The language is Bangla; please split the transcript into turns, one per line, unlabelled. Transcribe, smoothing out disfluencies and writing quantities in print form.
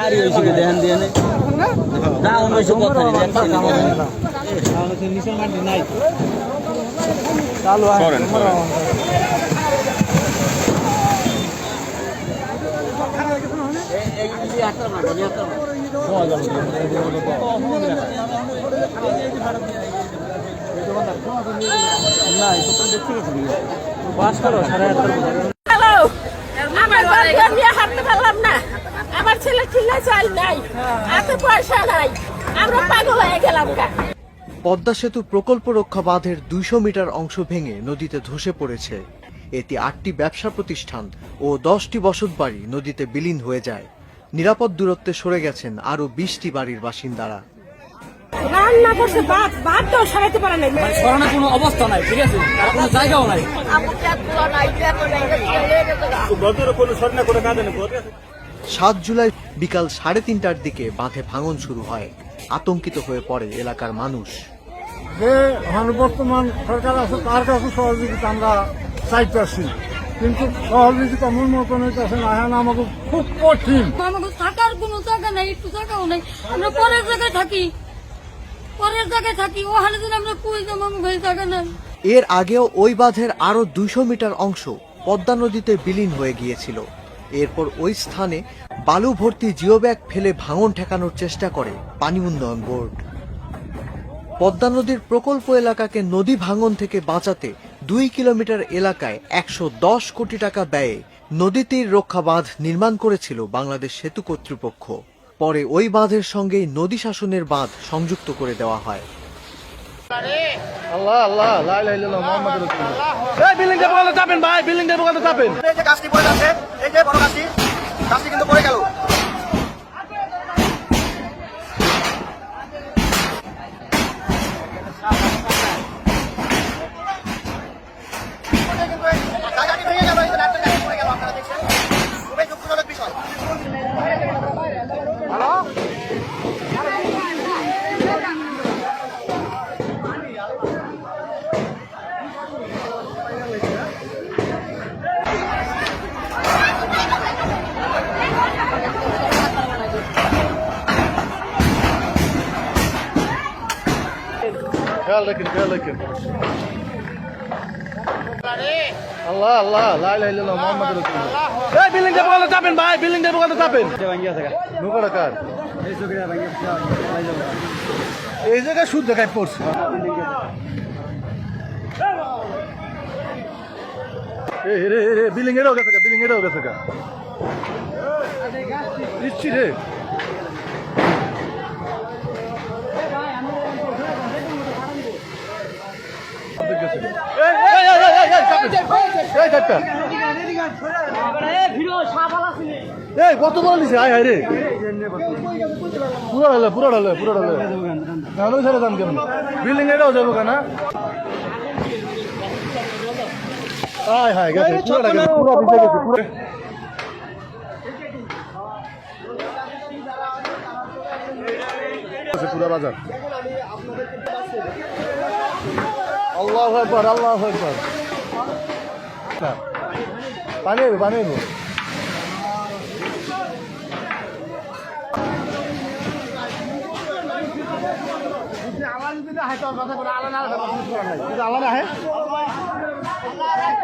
ভারী হয়েছে দেখেন দিয়ে ডাউন হয়েছে কথা নিচের মাটি নাই চালু
আমার ছেলে চিল্লা চাল নাই, এত পয়সা নাই, আমরা পাগল হয়ে গেলাম।
পদ্মা সেতু প্রকল্প রক্ষা বাঁধের ২০০ মিটার অংশ ভেঙে নদীতে ধসে পড়েছে। এতে ৮টি ব্যবসা প্রতিষ্ঠান ও ১০টি বসতবাড়ি নদীতে বিলীন হয়ে যায়। নিরাপদ দূরত্বে সরে গেছেন আরো ২০টি বাড়ির বাসিন্দারা।
রান্না করছে বাদ তো সরাইতে পারে নাই,
সরানোর কোনো অবস্থা নাই, ঠিক আছে, আর কোনো জায়গাও নাই।
৭ জুলাই বিকাল ৩:৩০টার দিকে বাঁধে ভাঙন শুরু হয়। আতঙ্কিত হয়ে পড়ে এলাকার মানুষ।
যে বর্তমান সরকার আছে তার কাছে সহযোগিতা আমরা চাইতেছি, কিন্তু সহযোগিতা মূল মতন হইতেছে না। এখন আমাকে খুব কঠিন,
আমাকে থাকার কোনো জায়গা নেই, একটু জায়গাও নেই। আমরা পরের জায়গায় থাকি, ওখানে যদি আমরা কই যাবো, আমাকে জায়গা নেই।
এর আগেও ওই বাঁধের আরো ২০০ মিটার অংশ পদ্মা নদীতে বিলীন হয়ে গিয়েছিল। এরপর ওই স্থানে বালু ভর্তি জিও ব্যাগ ফেলে ভাঙন ঠেকানোর চেষ্টা করে পানি উন্নয়ন বোর্ড। পদ্মা নদীর প্রকল্প এলাকাকে নদী ভাঙন থেকে বাঁচাতে ২ কিলোমিটার এলাকায় ১১০ কোটি টাকা ব্যয়ে নদী তীর রক্ষা বাঁধ নির্মাণ করেছিল বাংলাদেশ সেতু কর্তৃপক্ষ। পরে ওই বাঁধের সঙ্গেই নদী শাসনের বাঁধ সংযুক্ত করে দেওয়া হয়।
আল্লাহ আল্লাহ লা ইলাহা ইল্লাল্লাহ মুহাম্মাদুর রাসূলুল্লাহ।
এই বিল্ডিং এর বলতে চাপেন ভাই, বিল্ডিং এর বলতে চাপেন।
এই যে গাছটি পড়ে যাচ্ছে, এই যে বড় গাছটি কিন্তু পড়ে গেল। জায়গাটি ভেঙে গেল, এই যে রাস্তাটা পড়ে গেল, আপনারা দেখছেন, খুবই দুঃখজনক বিষয়।
খেয়াল রাখেন। আল্লাহ আল্লাহ লা ইলাহা ইল্লাল্লাহ মুহাম্মাদুর রাসূলুল্লাহ।
এই বিল্ডিং এর বলতে চাপেন ভাই, বিল্ডিং এর বলতে চাপেন।
নৌকাটা কার? এই জায়গায় সুদ দেখায় পড়ছে। রে বিল্ডিং এরও গেছে, নিশ্চিত রে। কত বড় নিছে? আয় হায় রে, পুরো ঢালে ছেড়ে দাম কেমন? বিল্ডিং এটাও যাবো কেনা? আয় হায় গেছে, পুরো ভিজে গেছে পুরো বাজার। আল্লাহু আকবার, আল্লাহু আকবার। পানি আইবো। আল্লাহ